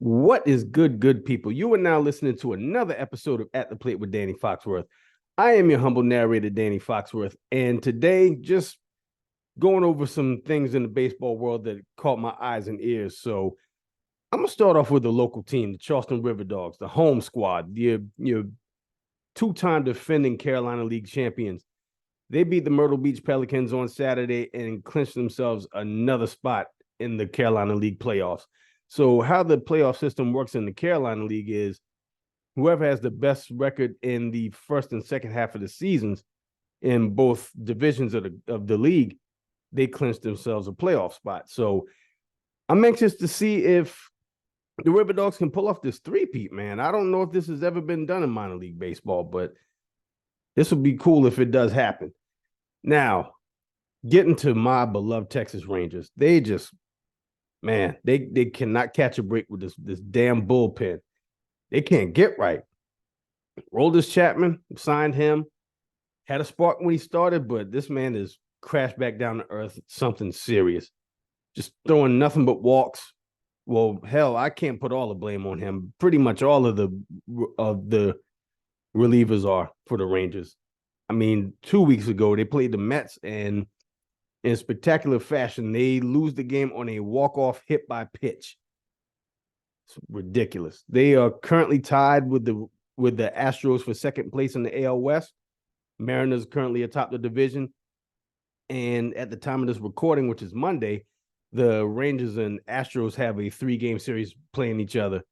What is good people? You are now listening to another episode of At the Plate with Danny Foxworth. I am your humble narrator, Danny Foxworth, and today just going over some things in the baseball world that caught my eyes and ears. So I'm going to start off with the local team, the Charleston Riverdogs, the home squad, your two-time defending Carolina League champions. They beat the Myrtle Beach Pelicans on Saturday and clinched themselves another spot in the Carolina League playoffs. So how the playoff system works in the Carolina League is whoever has the best record in the first and second half of the seasons in both divisions of the league, they clinch themselves a playoff spot. So I'm anxious to see if the Riverdogs can pull off this three-peat, man. I don't know if this has ever been done in minor league baseball, but this would be cool if it does happen. Now, getting to my beloved Texas Rangers, they just, man, they cannot catch a break with this damn bullpen. They can't get right. Roldis Chapman, signed him, had a spark when he started, but this man is crashed back down to earth, something serious. Just throwing nothing but walks. Well, hell, I can't put all the blame on him. Pretty much all of the relievers are for the Rangers. I mean, 2 weeks ago, they played the Mets, and in spectacular fashion, they lose the game on a walk-off hit by pitch. It's ridiculous. They are currently tied with the Astros for second place in the AL West. Mariners currently atop the division. And at the time of this recording, which is Monday, the Rangers and Astros have a 3-game series playing each other.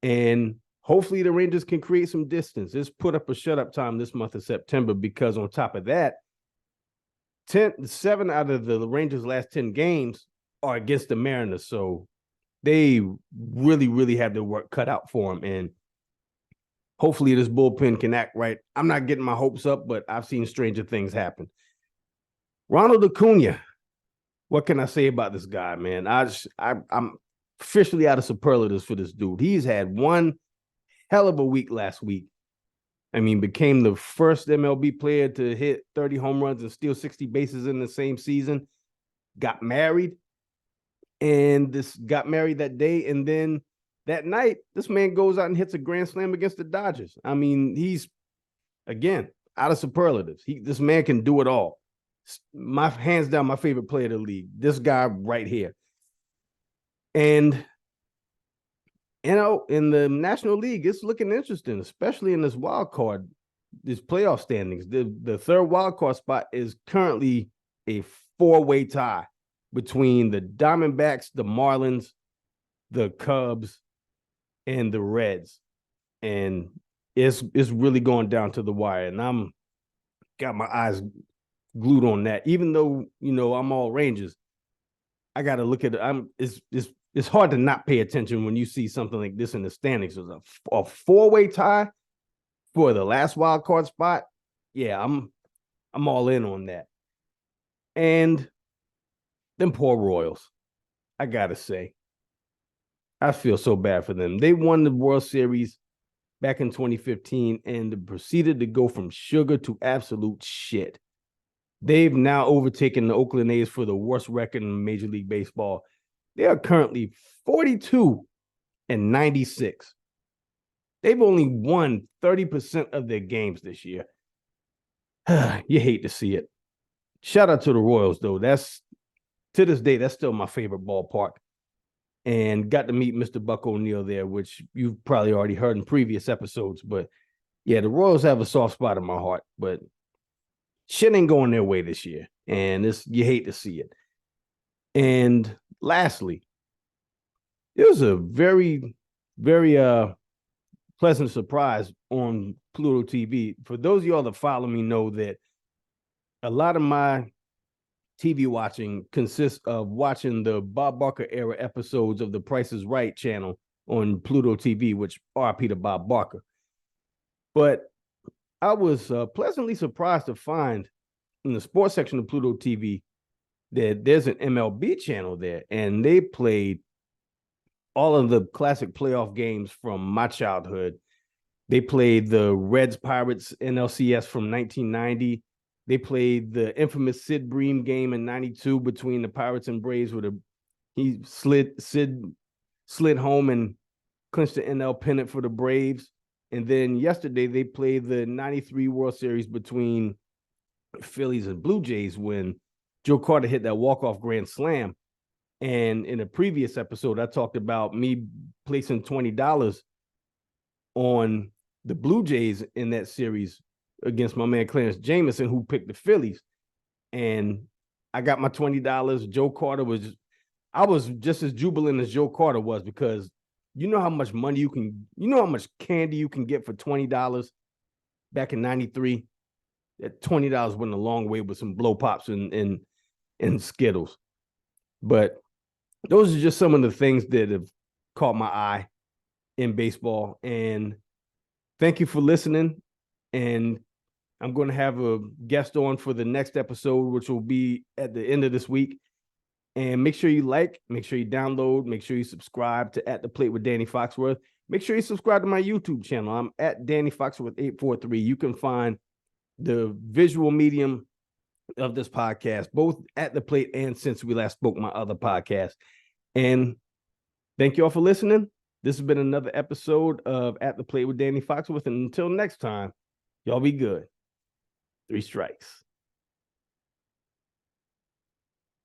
And hopefully the Rangers can create some distance. It's put up a shut-up time this month of September because on top of that, 7 out of the Rangers' last 10 games are against the Mariners. So they really have their work cut out for them. And hopefully this bullpen can act right. I'm not getting my hopes up, but I've seen stranger things happen. Ronald Acuna, what can I say about this guy, man? I'm officially out of superlatives for this dude. He's had one hell of a week last week. I mean, became the first MLB player to hit 30 home runs and steal 60 bases in the same season. Got married that day. And then that night, this man goes out and hits a grand slam against the Dodgers. I mean, he's, again, out of superlatives. This man can do it all. My hands down, my favorite player of the league. This guy right here. And you know, in the National League, it's looking interesting, especially in this wild card, this playoff standings. The third wild card spot is currently a 4-way tie between the Diamondbacks, the Marlins, the Cubs, and the Reds. And it's really going down to the wire. And I'm got my eyes glued on that. Even though, you know, I'm all Rangers, I got to look at it. It's hard to not pay attention when you see something like this in the standings. It was a 4-way tie for the last wild card spot. Yeah, I'm all in on that. And them poor Royals, I gotta say, I feel so bad for them. They won the World Series back in 2015 and proceeded to go from sugar to absolute shit. They've now overtaken the Oakland A's for the worst record in Major League Baseball. They are currently 42-96. They've only won 30% of their games this year. You hate to see it. Shout out to the Royals, though. To this day, that's still my favorite ballpark. And got to meet Mr. Buck O'Neill there, which you've probably already heard in previous episodes. But yeah, the Royals have a soft spot in my heart. But shit ain't going their way this year. And you hate to see it. And lastly, it was a very pleasant surprise on Pluto TV. For those of y'all that follow me know that a lot of my TV watching consists of watching the Bob Barker era episodes of the Price is Right channel on Pluto TV, which RP to Bob Barker. But I was pleasantly surprised to find in the sports section of Pluto TV that there's an MLB channel there, and they played all of the classic playoff games from my childhood. They played the Reds Pirates NLCS from 1990. They played the infamous Sid Bream game in 92 between the Pirates and Braves, where he slid home and clinched the NL pennant for the Braves. And then yesterday they played the 93 World Series between Phillies and Blue Jays when Joe Carter hit that walk-off grand slam. And in a previous episode, I talked about me placing $20 on the Blue Jays in that series against my man Clarence Jameson, who picked the Phillies. And I got my $20. Joe Carter I was just as jubilant as Joe Carter was, because you know how much money you know how much candy you can get for $20 back in 93? That $20 went a long way with some blow pops and Skittles. But those are just some of the things that have caught my eye in baseball. And thank you for listening. And I'm going to have a guest on for the next episode, which will be at the end of this week. And make sure you like, make sure you download, make sure you subscribe to At the Plate with Danny Foxworth. Make sure you subscribe to my YouTube channel. I'm at Danny Foxworth 843. You can find the visual medium of this podcast, both At the Plate and Since We Last Spoke, my other podcast. And thank you all for listening. This has been another episode of At the Plate with Danny Foxworth. And until next time, y'all be good. 3 strikes.